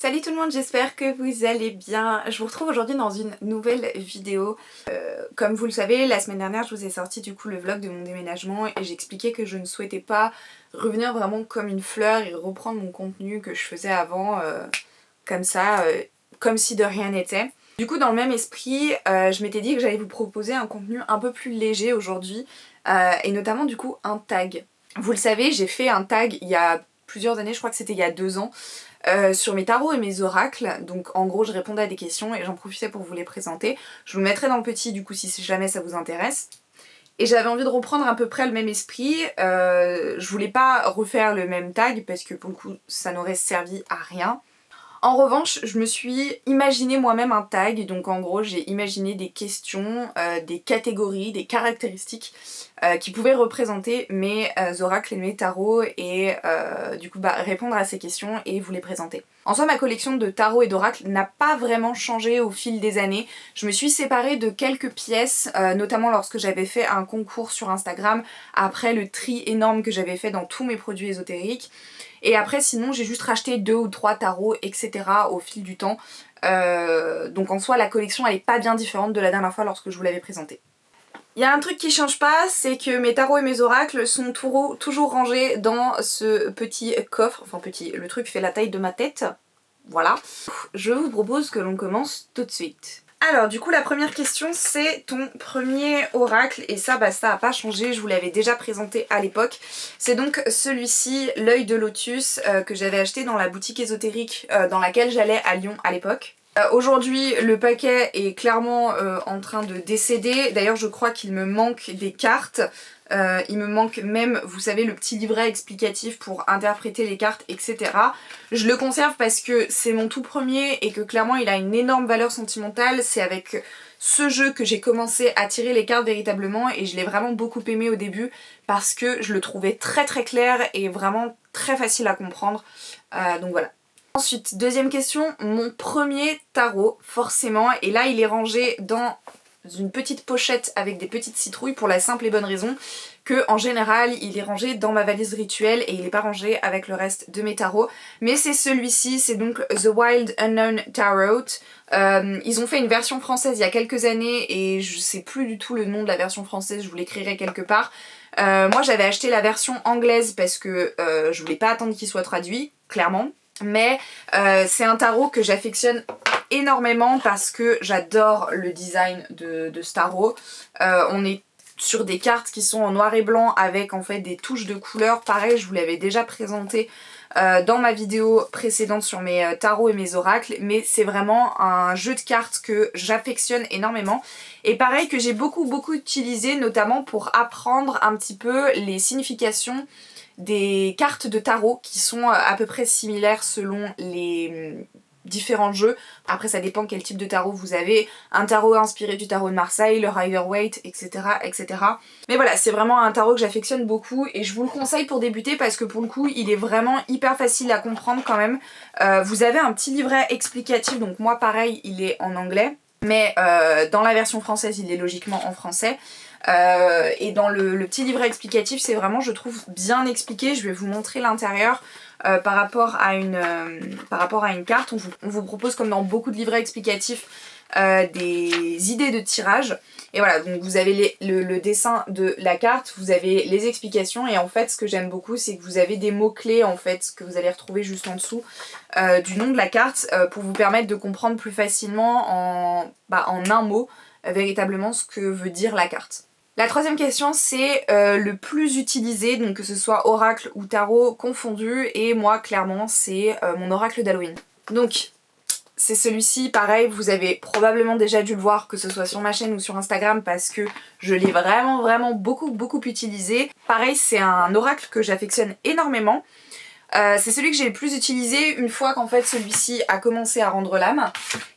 Salut tout le monde, j'espère que vous allez bien. Je vous retrouve aujourd'hui dans une nouvelle vidéo. Comme vous le savez, la semaine dernière je vous ai sorti du coup le vlog de mon déménagement et j'expliquais que je ne souhaitais pas revenir vraiment comme une fleur et reprendre mon contenu que je faisais avant comme ça, comme si de rien n'était. Du coup dans le même esprit, je m'étais dit que j'allais vous proposer un contenu un peu plus léger aujourd'hui et notamment du coup un tag. Vous le savez, j'ai fait un tag il y a plusieurs années, je crois que c'était il y a 2 ans. Sur mes tarots et mes oracles, donc en gros je répondais à des questions et j'en profitais pour vous les présenter. Je vous le mettrai dans le petit du coup si jamais ça vous intéresse. Et j'avais envie de reprendre à peu près le même esprit, je voulais pas refaire le même tag parce que pour le coup ça n'aurait servi à rien. En revanche, je me suis imaginé moi-même un tag, donc en gros j'ai imaginé des questions, des catégories, des caractéristiques qui pouvaient représenter mes oracles et mes tarots et du coup répondre à ces questions et vous les présenter. En soi ma collection de tarots et d'oracles n'a pas vraiment changé au fil des années. Je me suis séparée de quelques pièces, notamment lorsque j'avais fait un concours sur Instagram après le tri énorme que j'avais fait dans tous mes produits ésotériques. Et après sinon j'ai juste racheté 2 ou 3 tarots etc. au fil du temps. Donc en soi la collection elle est pas bien différente de la dernière fois lorsque je vous l'avais présentée. Il y a un truc qui change pas, c'est que mes tarots et mes oracles sont toujours rangés dans ce petit coffre. Enfin petit, le truc fait la taille de ma tête. Voilà. Je vous propose que l'on commence tout de suite. Alors du coup la première question c'est ton premier oracle et ça a pas changé, je vous l'avais déjà présenté à l'époque. C'est donc celui-ci, l'œil de lotus que j'avais acheté dans la boutique ésotérique dans laquelle j'allais à Lyon à l'époque. Aujourd'hui le paquet est clairement en train de décéder, d'ailleurs je crois qu'il me manque des cartes. Il me manque même, vous savez, le petit livret explicatif pour interpréter les cartes, etc. Je le conserve parce que c'est mon tout premier et que clairement il a une énorme valeur sentimentale. C'est avec ce jeu que j'ai commencé à tirer les cartes véritablement et je l'ai vraiment beaucoup aimé au début parce que je le trouvais très très clair et vraiment très facile à comprendre. Donc voilà. Ensuite, deuxième question, mon premier tarot, forcément, et là il est rangé dans une petite pochette avec des petites citrouilles pour la simple et bonne raison que en général il est rangé dans ma valise rituelle et il n'est pas rangé avec le reste de mes tarots. Mais c'est celui-ci, c'est donc The Wild Unknown Tarot. Ils ont fait une version française il y a quelques années et je sais plus du tout le nom de la version française, je vous l'écrirai quelque part. Moi j'avais acheté la version anglaise parce que je voulais pas attendre qu'il soit traduit, clairement. Mais c'est un tarot que j'affectionne énormément parce que j'adore le design de ce tarot. On est sur des cartes qui sont en noir et blanc avec en fait des touches de couleurs. Pareil, je vous l'avais déjà présenté dans ma vidéo précédente sur mes tarots et mes oracles, mais c'est vraiment un jeu de cartes que j'affectionne énormément et pareil que j'ai beaucoup utilisé notamment pour apprendre un petit peu les significations des cartes de tarot qui sont à peu près similaires selon les différents jeux. Après ça dépend quel type de tarot vous avez. Un tarot inspiré du tarot de Marseille, le Rider-Waite, etc. etc. Mais voilà, c'est vraiment un tarot que j'affectionne beaucoup et je vous le conseille pour débuter parce que pour le coup il est vraiment hyper facile à comprendre quand même. Vous avez un petit livret explicatif, donc moi pareil il est en anglais. Mais dans la version française il est logiquement en français. Et dans le petit livret explicatif c'est vraiment je trouve bien expliqué. Je vais vous montrer l'intérieur par rapport à une carte. On vous propose comme dans beaucoup de livrets explicatifs des idées de tirage. Et voilà, donc vous avez le dessin de la carte, vous avez les explications et en fait ce que j'aime beaucoup c'est que vous avez des mots-clés en fait que vous allez retrouver juste en dessous du nom de la carte pour vous permettre de comprendre plus facilement en un mot véritablement ce que veut dire la carte. La troisième question c'est le plus utilisé, donc que ce soit oracle ou tarot confondu, et moi clairement c'est mon oracle d'Halloween. Donc c'est celui-ci, pareil, vous avez probablement déjà dû le voir que ce soit sur ma chaîne ou sur Instagram parce que je l'ai vraiment beaucoup utilisé. Pareil, c'est un oracle que j'affectionne énormément. C'est celui que j'ai le plus utilisé une fois qu'en fait celui-ci a commencé à rendre l'âme.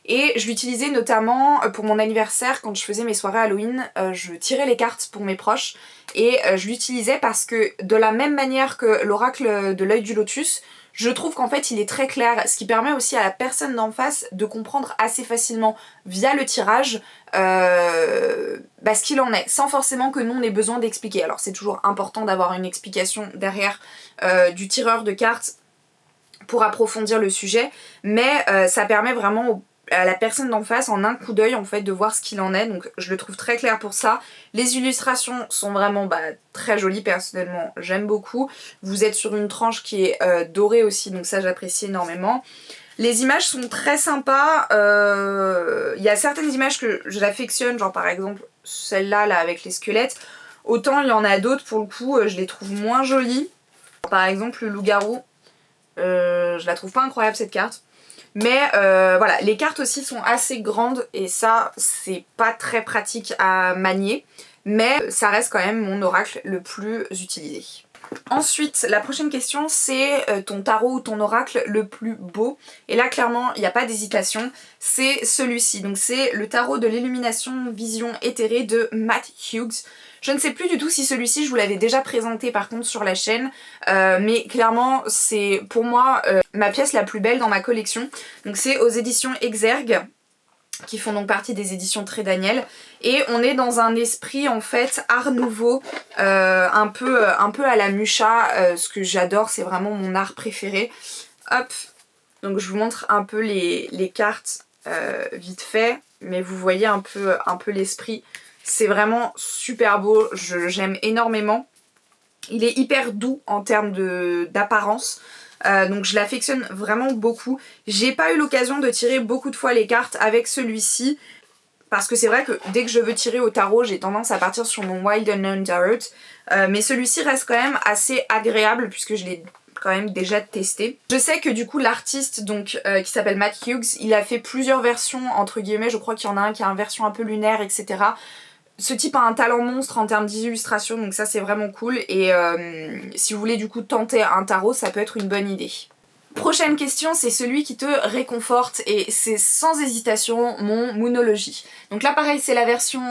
Et je l'utilisais notamment pour mon anniversaire quand je faisais mes soirées Halloween. Je tirais les cartes pour mes proches et je l'utilisais parce que de la même manière que l'oracle de l'œil du lotus, je trouve qu'en fait il est très clair, ce qui permet aussi à la personne d'en face de comprendre assez facilement via le tirage ce qu'il en est, sans forcément que nous on ait besoin d'expliquer. Alors c'est toujours important d'avoir une explication derrière du tireur de cartes pour approfondir le sujet, mais ça permet vraiment à la personne d'en face en un coup d'œil en fait de voir ce qu'il en est, donc je le trouve très clair pour ça. Les illustrations sont vraiment très jolies, personnellement j'aime beaucoup. Vous êtes sur une tranche qui est dorée aussi, donc ça j'apprécie énormément. Les images sont très sympas, il y a certaines images que j'affectionne, genre par exemple celle-là là, avec les squelettes, autant il y en a d'autres pour le coup je les trouve moins jolies. Par exemple le loup-garou, je la trouve pas incroyable cette carte. Mais voilà, les cartes aussi sont assez grandes et ça c'est pas très pratique à manier, mais ça reste quand même mon oracle le plus utilisé. Ensuite, la prochaine question c'est ton tarot ou ton oracle le plus beau. Et là clairement il n'y a pas d'hésitation, c'est celui-ci. Donc c'est le tarot de l'illumination vision éthérée de Matt Hughes. Je ne sais plus du tout si celui-ci je vous l'avais déjà présenté par contre sur la chaîne, mais clairement c'est pour moi ma pièce la plus belle dans ma collection. Donc c'est aux éditions Exergue, qui font donc partie des éditions Très Daniel, et on est dans un esprit en fait art nouveau, un peu à la Mucha, ce que j'adore, c'est vraiment mon art préféré. Hop, donc je vous montre un peu les cartes vite fait, mais vous voyez un peu l'esprit. C'est vraiment super beau, j'aime énormément. Il est hyper doux en termes d'apparence. Donc je l'affectionne vraiment beaucoup. J'ai pas eu l'occasion de tirer beaucoup de fois les cartes avec celui-ci, parce que c'est vrai que dès que je veux tirer au tarot, j'ai tendance à partir sur mon Wild Unknown Tarot. Mais celui-ci reste quand même assez agréable puisque je l'ai quand même déjà testé. Je sais que du coup l'artiste donc qui s'appelle Matt Hughes, il a fait plusieurs versions entre guillemets, je crois qu'il y en a un qui a une version un peu lunaire, etc. Ce type a un talent monstre en termes d'illustration, donc ça c'est vraiment cool, et si vous voulez du coup tenter un tarot, ça peut être une bonne idée. Prochaine question, c'est celui qui te réconforte, et c'est sans hésitation mon Moonology. Donc là pareil c'est la version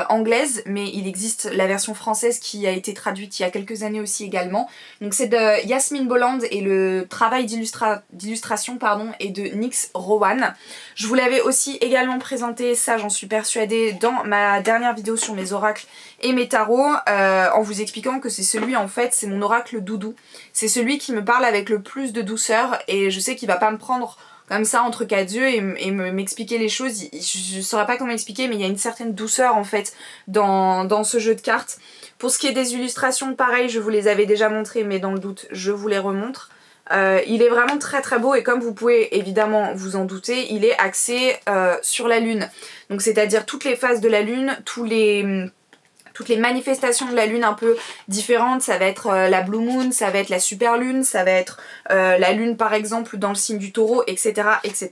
anglaise, mais il existe la version française qui a été traduite il y a quelques années aussi également. Donc c'est de Yasmine Bolland et le travail d'illustration est de Nyx Rowan. Je vous l'avais aussi également présenté, ça j'en suis persuadée, dans ma dernière vidéo sur mes oracles et mes tarots, en vous expliquant que c'est celui en fait, c'est mon oracle doudou. C'est celui qui me parle avec le plus de douceur, et je sais qu'il va pas me prendre comme ça entre quatre yeux et m'expliquer les choses. Je saurais pas comment expliquer, mais il y a une certaine douceur en fait dans ce jeu de cartes. Pour ce qui est des illustrations, pareil, je vous les avais déjà montrées, mais dans le doute, je vous les remontre. Il est vraiment très très beau, et comme vous pouvez évidemment vous en douter, il est axé sur la lune. Donc c'est-à-dire toutes les phases de la lune, toutes les manifestations de la lune un peu différentes. Ça va être la blue moon, ça va être la super lune, ça va être la lune par exemple dans le signe du taureau, etc., etc.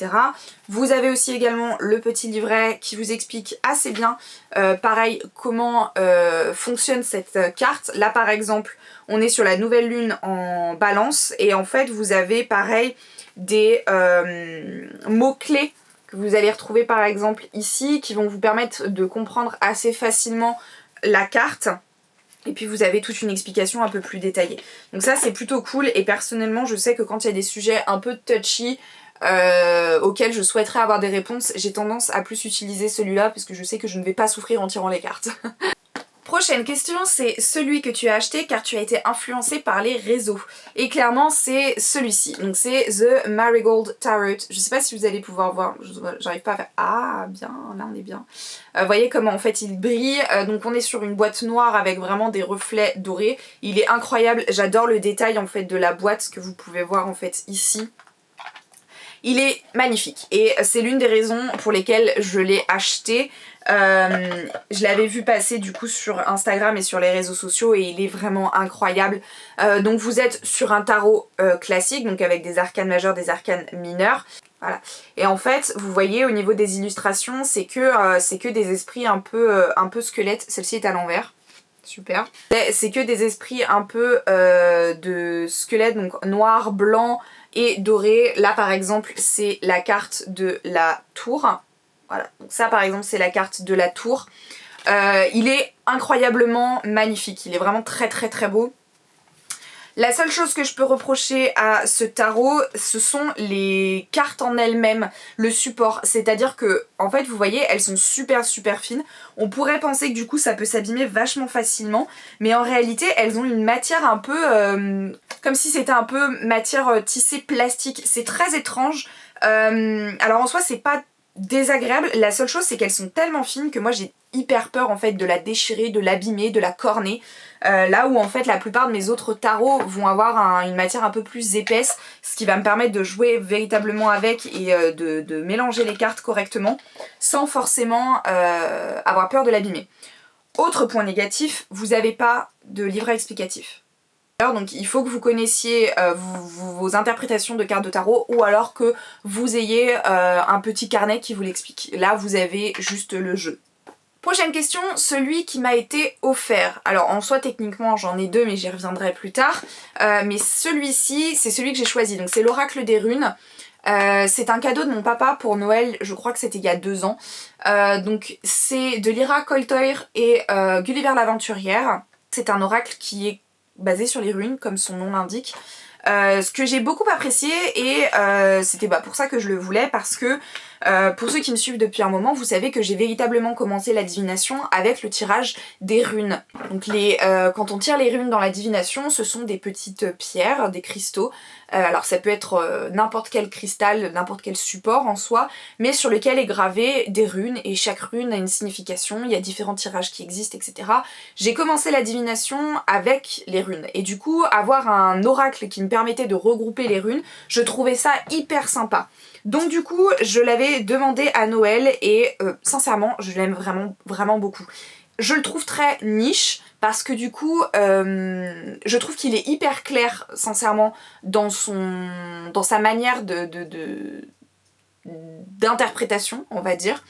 Vous avez aussi également le petit livret qui vous explique assez bien pareil comment fonctionne cette carte. Là par exemple on est sur la nouvelle lune en balance, et en fait vous avez pareil des mots-clés que vous allez retrouver par exemple ici, qui vont vous permettre de comprendre assez facilement la carte, et puis vous avez toute une explication un peu plus détaillée. Donc ça c'est plutôt cool, et personnellement je sais que quand il y a des sujets un peu touchy auxquels je souhaiterais avoir des réponses, j'ai tendance à plus utiliser celui-là parce que je sais que je ne vais pas souffrir en tirant les cartes. Prochaine question, c'est celui que tu as acheté car tu as été influencé par les réseaux. Et clairement c'est celui-ci. Donc c'est The Marigold Tarot. Je sais pas si vous allez pouvoir voir, j'arrive pas à faire... Ah bien, là on est bien. Vous voyez comment en fait il brille. Donc on est sur une boîte noire avec vraiment des reflets dorés. Il est incroyable, j'adore le détail en fait de la boîte que vous pouvez voir en fait ici. Il est magnifique, et c'est l'une des raisons pour lesquelles je l'ai acheté. Je l'avais vu passer du coup sur Instagram et sur les réseaux sociaux, et il est vraiment incroyable. Donc vous êtes sur un tarot classique, donc avec des arcanes majeures, des arcanes mineures. Voilà. Et en fait, vous voyez au niveau des illustrations, c'est que des esprits un peu squelettes. Celle-ci est à l'envers. Super. C'est que des esprits un peu de squelettes, donc noir, blanc et doré. Là par exemple c'est la carte de la tour. Voilà, donc ça par exemple c'est la carte de la tour. Il est incroyablement magnifique, il est vraiment très très très beau. La seule chose que je peux reprocher à ce tarot, ce sont les cartes en elles-mêmes, le support. C'est-à-dire que, en fait, vous voyez, elles sont super fines. On pourrait penser que du coup ça peut s'abîmer vachement facilement, mais en réalité elles ont une matière un peu... comme si c'était un peu matière tissée plastique. C'est très étrange. Alors en soi c'est pas désagréable, la seule chose c'est qu'elles sont tellement fines que moi j'ai hyper peur en fait de la déchirer, de l'abîmer, de la corner. Là où en fait la plupart de mes autres tarots vont avoir une matière un peu plus épaisse, ce qui va me permettre de jouer véritablement avec et de mélanger les cartes correctement sans forcément avoir peur de l'abîmer. Autre point négatif, vous n'avez pas de livret explicatif. Donc il faut que vous connaissiez vos interprétations de cartes de tarot ou alors que vous ayez un petit carnet qui vous l'explique. Là vous avez juste le jeu. Prochaine question, celui qui m'a été offert. Alors en soi techniquement j'en ai deux mais j'y reviendrai plus tard. Mais celui-ci c'est celui que j'ai choisi. Donc c'est l'oracle des runes. C'est un cadeau de mon papa pour Noël, je crois que c'était il y a 2 ans. Donc c'est de Lyra Coltoir et Gulliver l'Aventurière. C'est un oracle qui est basé sur les runes comme son nom l'indique. Ce que j'ai beaucoup apprécié et c'était pour ça que je le voulais parce que pour ceux qui me suivent depuis un moment, vous savez que j'ai véritablement commencé la divination avec le tirage des runes. Donc quand on tire les runes dans la divination, ce sont des petites pierres, des cristaux. Alors ça peut être n'importe quel cristal, n'importe quel support en soi, mais sur lequel est gravé des runes et chaque rune a une signification, il y a différents tirages qui existent, etc. J'ai commencé la divination avec les runes et du coup avoir un oracle qui me permettait de regrouper les runes, je trouvais ça hyper sympa. Donc du coup je l'avais demandé à Noël et sincèrement je l'aime vraiment beaucoup. Je le trouve très niche parce que du coup je trouve qu'il est hyper clair sincèrement dans sa manière d'interprétation on va dire.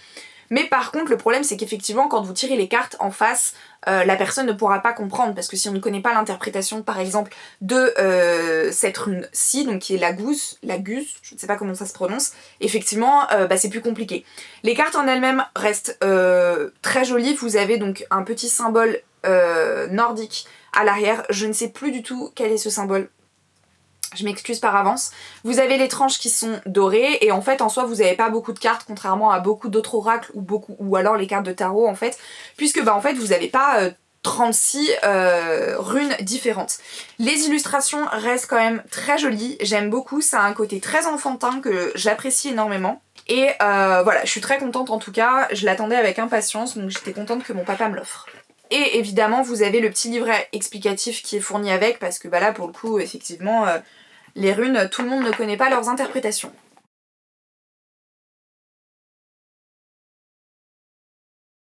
Mais par contre le problème c'est qu'effectivement quand vous tirez les cartes en face, la personne ne pourra pas comprendre parce que si on ne connaît pas l'interprétation par exemple de cette rune-ci, donc qui est la guse, je ne sais pas comment ça se prononce, effectivement c'est plus compliqué. Les cartes en elles-mêmes restent très jolies, vous avez donc un petit symbole nordique à l'arrière, je ne sais plus du tout quel est ce symbole. Je m'excuse par avance. Vous avez les tranches qui sont dorées et en fait en soi vous n'avez pas beaucoup de cartes contrairement à beaucoup d'autres oracles ou alors les cartes de tarot en fait, puisque en fait vous n'avez pas 36 runes différentes. Les illustrations restent quand même très jolies, j'aime beaucoup, ça a un côté très enfantin que j'apprécie énormément. Et voilà, je suis très contente en tout cas, je l'attendais avec impatience donc j'étais contente que mon papa me l'offre. Et évidemment vous avez le petit livret explicatif qui est fourni avec parce que là pour le coup effectivement les runes, tout le monde ne connaît pas leurs interprétations.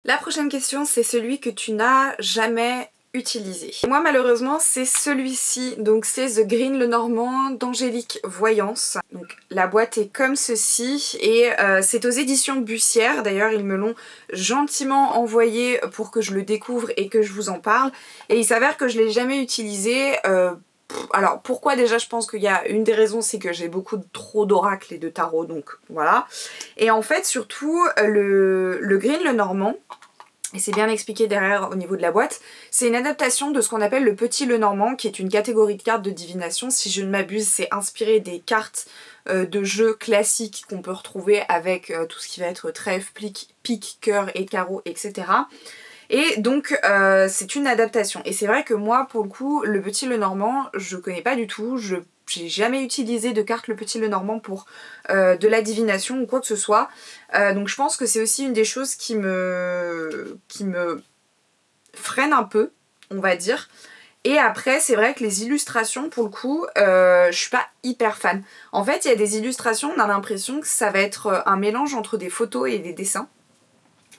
La prochaine question, c'est celui que tu n'as jamais utilisé. Moi malheureusement c'est celui-ci, donc c'est The Green Lenormand d'Angélique Voyance. Donc la boîte est comme ceci et c'est aux éditions Bussière, d'ailleurs ils me l'ont gentiment envoyé pour que je le découvre et que je vous en parle. Et il s'avère que je l'ai jamais utilisé. Alors pourquoi déjà je pense qu'il y a une des raisons c'est que j'ai trop d'oracles et de tarot donc voilà. Et en fait surtout le Green Lenormand, et c'est bien expliqué derrière au niveau de la boîte, c'est une adaptation de ce qu'on appelle le Petit Lenormand qui est une catégorie de cartes de divination. Si je ne m'abuse c'est inspiré des cartes de jeux classiques qu'on peut retrouver avec tout ce qui va être trèfle, pique, cœur et carreau etc. Et donc c'est une adaptation. Et c'est vrai que moi pour le coup le Petit Lenormand je connais pas du tout, j'ai jamais utilisé de carte le Petit Lenormand pour de la divination ou quoi que ce soit. Donc je pense que c'est aussi une des choses qui me freine un peu, on va dire. Et après c'est vrai que les illustrations pour le coup je suis pas hyper fan. En fait il y a des illustrations, on a l'impression que ça va être un mélange entre des photos et des dessins.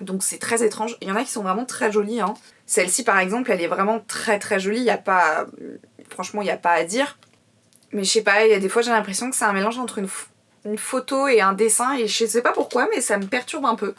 Donc c'est très étrange, il y en a qui sont vraiment très jolies hein. Celle-ci par exemple elle est vraiment très jolie, franchement il n'y a pas à dire. Mais je sais pas, il y a des fois j'ai l'impression que c'est un mélange entre une photo et un dessin et je sais pas pourquoi mais ça me perturbe un peu.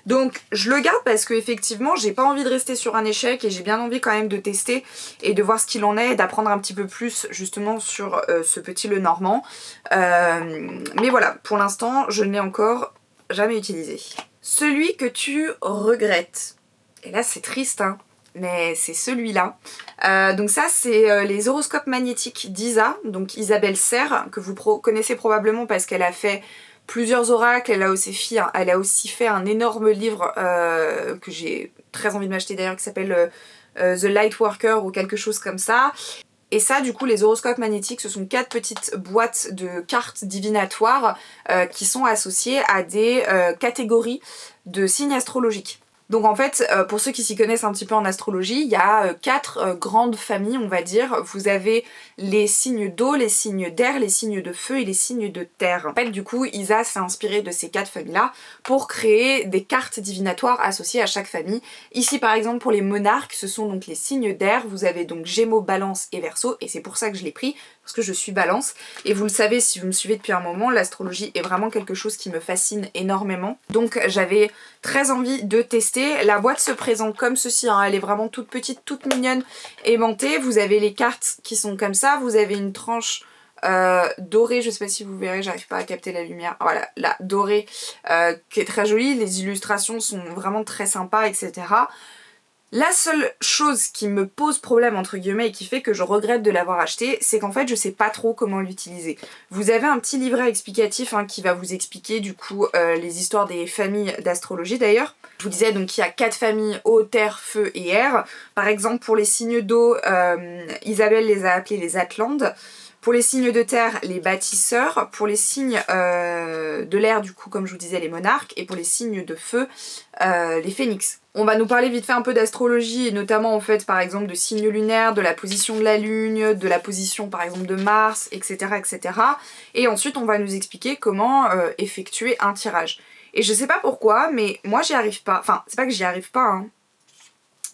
Donc je le garde parce que effectivement j'ai pas envie de rester sur un échec et j'ai bien envie quand même de tester et de voir ce qu'il en est et d'apprendre un petit peu plus justement sur ce Petit Lenormand. Mais voilà, pour l'instant je ne l'ai encore jamais utilisé. Celui que tu regrettes. Et là c'est triste hein. mais c'est celui-là. Donc ça c'est les horoscopes magnétiques d'Isa, donc Isabelle Serre, que vous connaissez probablement parce qu'elle a fait plusieurs oracles, elle a aussi fait un énorme livre que j'ai très envie de m'acheter d'ailleurs qui s'appelle The Lightworker ou quelque chose comme ça. Et ça, du coup, les horoscopes magnétiques, ce sont 4 petites boîtes de cartes divinatoires qui sont associées à des catégories de signes astrologiques. Donc en fait, pour ceux qui s'y connaissent un petit peu en astrologie, il y a 4 grandes familles, on va dire. Vous avez les signes d'eau, les signes d'air, les signes de feu et les signes de terre. En fait, du coup, Isa s'est inspirée de ces 4 familles-là pour créer des cartes divinatoires associées à chaque famille. Ici, par exemple, pour les monarques, ce sont donc les signes d'air. Vous avez donc Gémeaux, Balance et Verseau, et c'est pour ça que je l'ai pris, parce que je suis Balance. Et vous le savez, si vous me suivez depuis un moment, l'astrologie est vraiment quelque chose qui me fascine énormément. Donc j'avais très envie de tester. La boîte se présente comme ceci, hein. Elle est vraiment toute petite, toute mignonne, aimantée. Vous avez les cartes qui sont comme ça, vous avez une tranche dorée, je sais pas si vous verrez, j'arrive pas à capter la lumière, voilà, la dorée qui est très jolie, les illustrations sont vraiment très sympas, etc. La seule chose qui me pose problème entre guillemets et qui fait que je regrette de l'avoir acheté, c'est qu'en fait je sais pas trop comment l'utiliser. Vous avez un petit livret explicatif hein, qui va vous expliquer du coup les histoires des familles d'astrologie d'ailleurs. Je vous disais donc qu'il y a 4 familles, eau, terre, feu et air. Par exemple pour les signes d'eau, Isabelle les a appelés les Atlantes. Pour les signes de terre, les bâtisseurs. Pour les signes de l'air, du coup, comme je vous disais, les monarques. Et pour les signes de feu, les phénix. On va nous parler vite fait un peu d'astrologie, et notamment en fait, par exemple, de signes lunaires, de la position de la lune, de la position, par exemple, de Mars, etc. etc. Et ensuite, on va nous expliquer comment effectuer un tirage. Et je sais pas pourquoi, mais moi, j'y arrive pas. Enfin, c'est pas que j'y arrive pas, hein.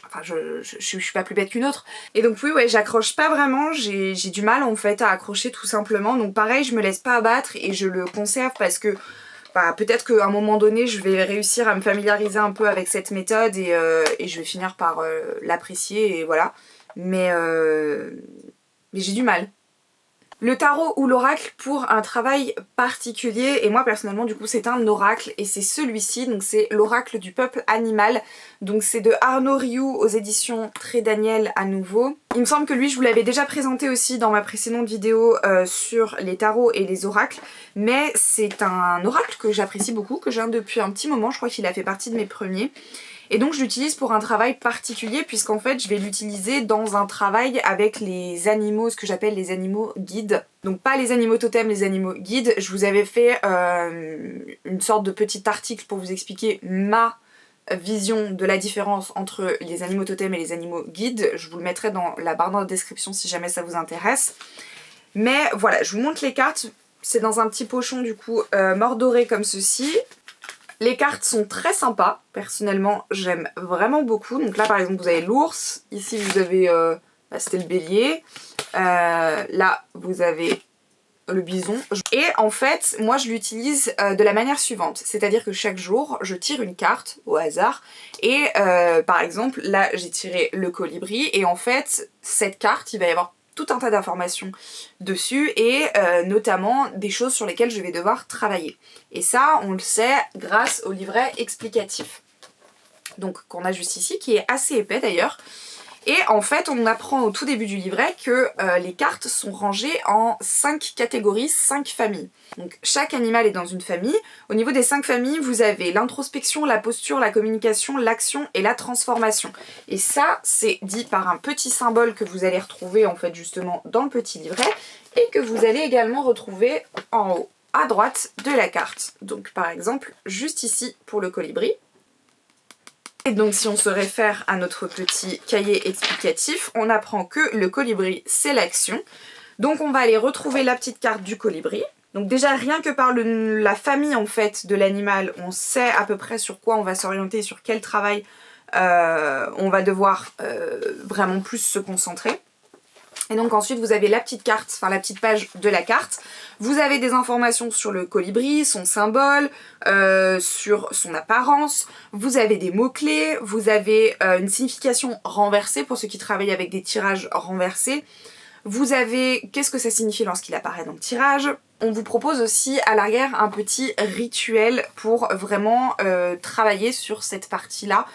Enfin, je suis pas plus bête qu'une autre. Et donc oui, ouais, j'accroche pas vraiment, j'ai du mal en fait à accrocher tout simplement. Donc pareil, je me laisse pas abattre et je le conserve parce que bah, peut-être qu'à un moment donné, je vais réussir à me familiariser un peu avec cette méthode et je vais finir par l'apprécier et voilà. Mais j'ai du mal. Le tarot ou l'oracle pour un travail particulier, et moi personnellement du coup c'est un oracle et c'est celui-ci, donc c'est l'oracle du peuple animal, donc c'est de Arnaud Rioux aux éditions Très Daniel à nouveau. Il me semble que lui je vous l'avais déjà présenté aussi dans ma précédente vidéo sur les tarots et les oracles, mais c'est un oracle que j'apprécie beaucoup, que j'ai depuis un petit moment, je crois qu'il a fait partie de mes premiers. Et donc je l'utilise pour un travail particulier puisqu'en fait je vais l'utiliser dans un travail avec les animaux, ce que j'appelle les animaux guides. Donc pas les animaux totems, les animaux guides. Je vous avais fait une sorte de petit article pour vous expliquer ma vision de la différence entre les animaux totems et les animaux guides. Je vous le mettrai dans la barre de description si jamais ça vous intéresse. Mais voilà, je vous montre les cartes. C'est dans un petit pochon du coup mordoré comme ceci. Les cartes sont très sympas, personnellement j'aime vraiment beaucoup. Donc là par exemple vous avez l'ours, ici vous avez, c'était le bélier, là vous avez le bison. Et en fait moi je l'utilise de la manière suivante, c'est-à-dire que chaque jour je tire une carte au hasard et par exemple là j'ai tiré le colibri et en fait cette carte il va y avoir tout un tas d'informations dessus et notamment des choses sur lesquelles je vais devoir travailler. Et ça, on le sait grâce au livret explicatif. Donc qu'on a juste ici, qui est assez épais d'ailleurs. Et en fait, on apprend au tout début du livret que les cartes sont rangées en 5 catégories, 5 familles. Donc chaque animal est dans une famille. Au niveau des 5 familles, vous avez l'introspection, la posture, la communication, l'action et la transformation. Et ça, c'est dit par un petit symbole que vous allez retrouver en fait justement dans le petit livret et que vous allez également retrouver en haut à droite de la carte. Donc par exemple, juste ici pour le colibri. Et donc si on se réfère à notre petit cahier explicatif, on apprend que le colibri c'est l'action. Donc on va aller retrouver la petite carte du colibri. Donc déjà rien que par la famille en fait de l'animal, on sait à peu près sur quoi on va s'orienter, sur quel travail on va devoir vraiment plus se concentrer. Et donc ensuite vous avez la petite carte, enfin la petite page de la carte. Vous avez des informations sur le colibri, son symbole, sur son apparence. Vous avez des mots-clés, vous avez une signification renversée pour ceux qui travaillent avec des tirages renversés. Vous avez qu'est-ce que ça signifie lorsqu'il apparaît dans le tirage. On vous propose aussi à l'arrière un petit rituel pour vraiment travailler sur cette partie-là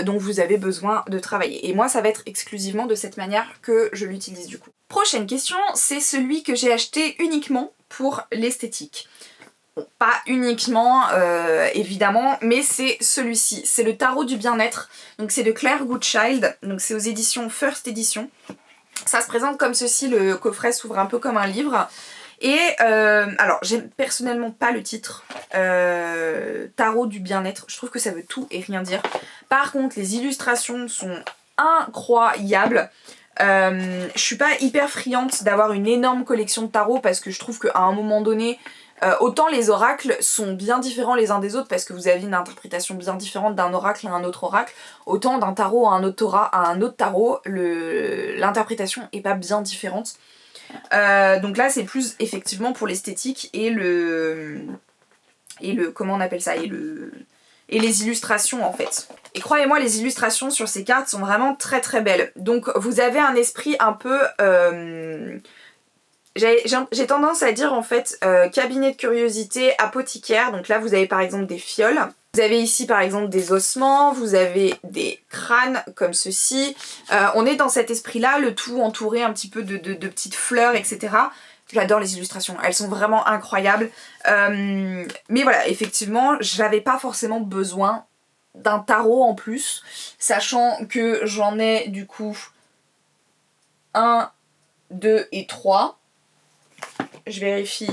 dont vous avez besoin de travailler. Et moi, ça va être exclusivement de cette manière que je l'utilise du coup. Prochaine question, c'est celui que j'ai acheté uniquement pour l'esthétique. Bon, pas uniquement évidemment, mais c'est celui-ci. C'est le tarot du bien-être. Donc c'est de Claire Goodchild. Donc c'est aux éditions First Edition. Ça se présente comme ceci, le coffret s'ouvre un peu comme un livre. Et alors j'aime personnellement pas le titre tarot du bien-être, je trouve que ça veut tout et rien dire. Par contre les illustrations sont incroyables. Je suis pas hyper friande d'avoir une énorme collection de tarots parce que je trouve qu'à un moment donné autant les oracles sont bien différents les uns des autres parce que vous avez une interprétation bien différente d'un oracle à un autre oracle, autant d'un tarot à un autre tarot, l'interprétation est pas bien différente. Donc là c'est plus effectivement pour l'esthétique et le comment on appelle ça, et les illustrations en fait. Et croyez-moi, les illustrations sur ces cartes sont vraiment très très belles. Donc vous avez un esprit un peu j'ai tendance à dire en fait cabinet de curiosité, apothicaire. Donc là vous avez par exemple des fioles. Vous avez ici par exemple des ossements, vous avez des crânes comme ceci. On est dans cet esprit-là, le tout entouré un petit peu de petites fleurs, etc. J'adore les illustrations, elles sont vraiment incroyables. Mais voilà, effectivement, j'avais pas forcément besoin d'un tarot en plus, sachant que j'en ai du coup 1, 2 et 3. Je vérifie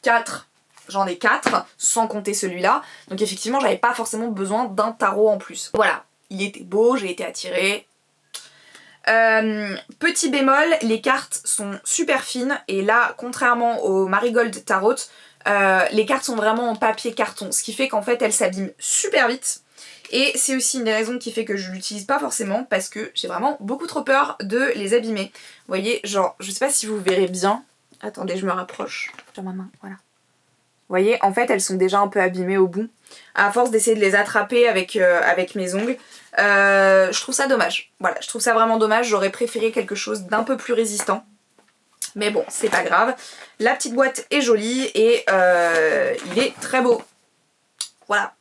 4. J'en ai 4, sans compter celui-là. Donc effectivement, j'avais pas forcément besoin d'un tarot en plus. Voilà, il était beau, j'ai été attirée. Petit bémol, les cartes sont super fines. Et là, contrairement au Marigold Tarot, les cartes sont vraiment en papier carton. Ce qui fait qu'en fait, elles s'abîment super vite. Et c'est aussi une des raisons qui fait que je l'utilise pas forcément parce que j'ai vraiment beaucoup trop peur de les abîmer. Vous voyez, genre, je sais pas si vous verrez bien. Attendez, je me rapproche. Sur ma main, voilà. Vous voyez, en fait, elles sont déjà un peu abîmées au bout. À force d'essayer de les attraper avec mes ongles. Je trouve ça dommage. Voilà, je trouve ça vraiment dommage. J'aurais préféré quelque chose d'un peu plus résistant. Mais bon, c'est pas grave. La petite boîte est jolie et il est très beau. Voilà.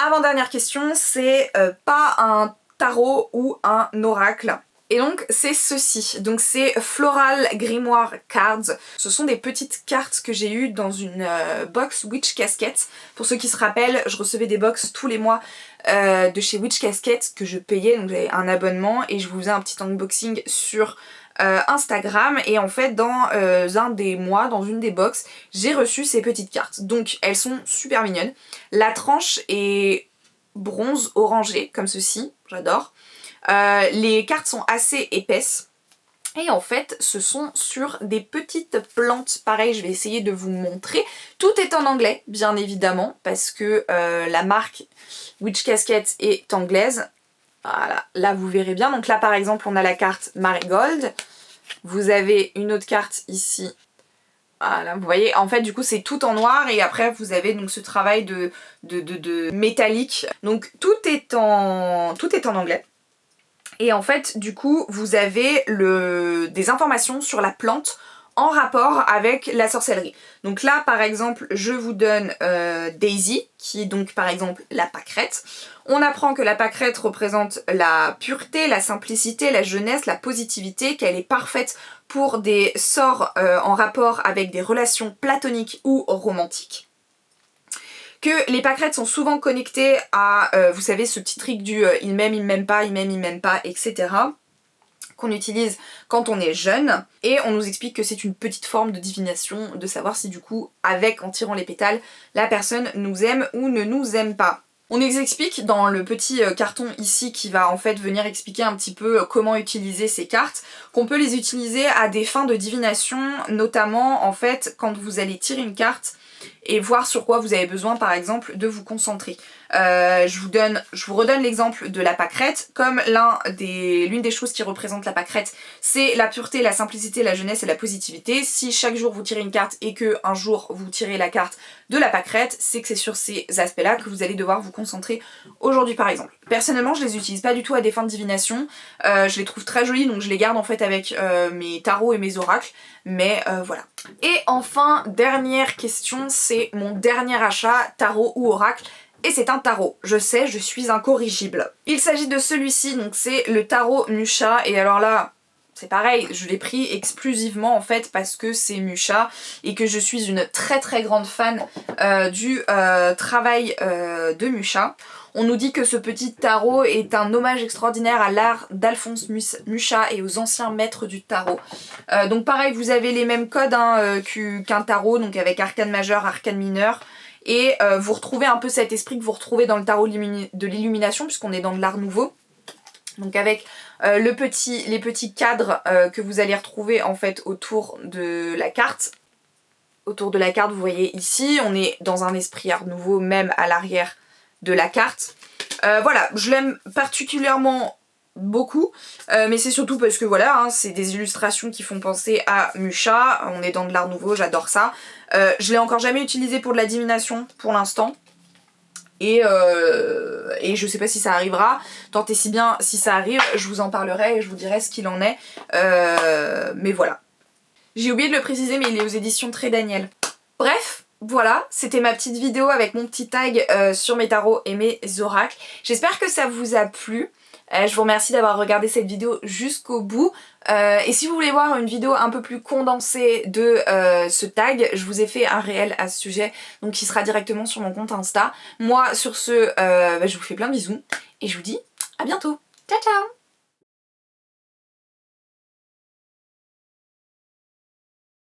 Avant-dernière question, c'est pas un tarot ou un oracle. Et donc c'est ceci, donc c'est Floral Grimoire Cards. Ce sont des petites cartes que j'ai eues dans une box Witch Casket. Pour ceux qui se rappellent, je recevais des box tous les mois de chez Witch Casket que je payais, donc j'avais un abonnement et je vous faisais un petit unboxing sur Instagram. Et en fait dans un des mois, dans une des box, j'ai reçu ces petites cartes. Donc elles sont super mignonnes. La tranche est bronze orangé comme ceci, j'adore. Les cartes sont assez épaisses et en fait ce sont sur des petites plantes. Pareil, je vais essayer de vous montrer. Tout est en anglais bien évidemment parce que la marque Witch Casket est anglaise. Voilà, là vous verrez bien. Donc là par exemple on a la carte Marigold. Vous avez une autre carte ici. Voilà, vous voyez, en fait du coup c'est tout en noir et après vous avez donc ce travail de métallique. Donc tout est en anglais. Et en fait, du coup, vous avez des informations sur la plante en rapport avec la sorcellerie. Donc là, par exemple, je vous donne Daisy, qui est donc par exemple la pâquerette. On apprend que la pâquerette représente la pureté, la simplicité, la jeunesse, la positivité, qu'elle est parfaite pour des sorts en rapport avec des relations platoniques ou romantiques. Que les pâquerettes sont souvent connectées à, vous savez, ce petit trick du il m'aime pas, il m'aime pas, etc. qu'on utilise quand on est jeune. Et on nous explique que c'est une petite forme de divination, de savoir si du coup, en tirant les pétales, la personne nous aime ou ne nous aime pas. On nous explique dans le petit carton ici qui va en fait venir expliquer un petit peu comment utiliser ces cartes, qu'on peut les utiliser à des fins de divination, notamment en fait quand vous allez tirer une carte. et voir sur quoi vous avez besoin par exemple de vous concentrer. Je vous redonne l'exemple de la pâquerette. Comme l'une des choses qui représente la pâquerette, c'est la pureté, la simplicité, la jeunesse et la positivité. Si chaque jour vous tirez une carte et que un jour vous tirez la carte de la pâquerette, c'est que c'est sur ces aspects-là que vous allez devoir vous concentrer aujourd'hui par exemple. Personnellement, je les utilise pas du tout à des fins de divination. Je les trouve très jolies, donc je les garde en fait avec mes tarots et mes oracles. Mais voilà. Et enfin, dernière question, c'est mon dernier achat, tarot ou oracle. Et c'est un tarot. Je sais, je suis incorrigible. Il s'agit de celui-ci, donc c'est le tarot Musha. Et alors là, c'est pareil, je l'ai pris exclusivement en fait parce que c'est Musha et que je suis une très très grande fan du travail de Musha. On nous dit que ce petit tarot est un hommage extraordinaire à l'art d'Alphonse Musha et aux anciens maîtres du tarot. Donc pareil, vous avez les mêmes codes qu'un tarot, donc avec arcane majeur, arcane mineur. Et vous retrouvez un peu cet esprit que vous retrouvez dans le tarot de l'illumination, puisqu'on est dans de l'art nouveau. Donc avec les petits cadres que vous allez retrouver en fait autour de la carte. Autour de la carte, vous voyez ici, on est dans un esprit art nouveau, même à l'arrière de la carte. Voilà, je l'aime particulièrement beaucoup, mais c'est surtout parce que voilà, hein, c'est des illustrations qui font penser à Musha, on est dans de l'art nouveau, j'adore ça. Je l'ai encore jamais utilisé pour de la divination pour l'instant. Et je sais pas si ça arrivera, tant et si bien si ça arrive, je vous en parlerai et je vous dirai ce qu'il en est. Mais voilà. J'ai oublié de le préciser, mais il est aux éditions Très Daniel. Bref, voilà, c'était ma petite vidéo avec mon petit tag sur mes tarots et mes oracles. J'espère que ça vous a plu. Je vous remercie d'avoir regardé cette vidéo jusqu'au bout. Et si vous voulez voir une vidéo un peu plus condensée de ce tag, je vous ai fait un réel à ce sujet, donc qui sera directement sur mon compte Insta. Moi, sur ce, je vous fais plein de bisous et je vous dis à bientôt. Ciao ciao!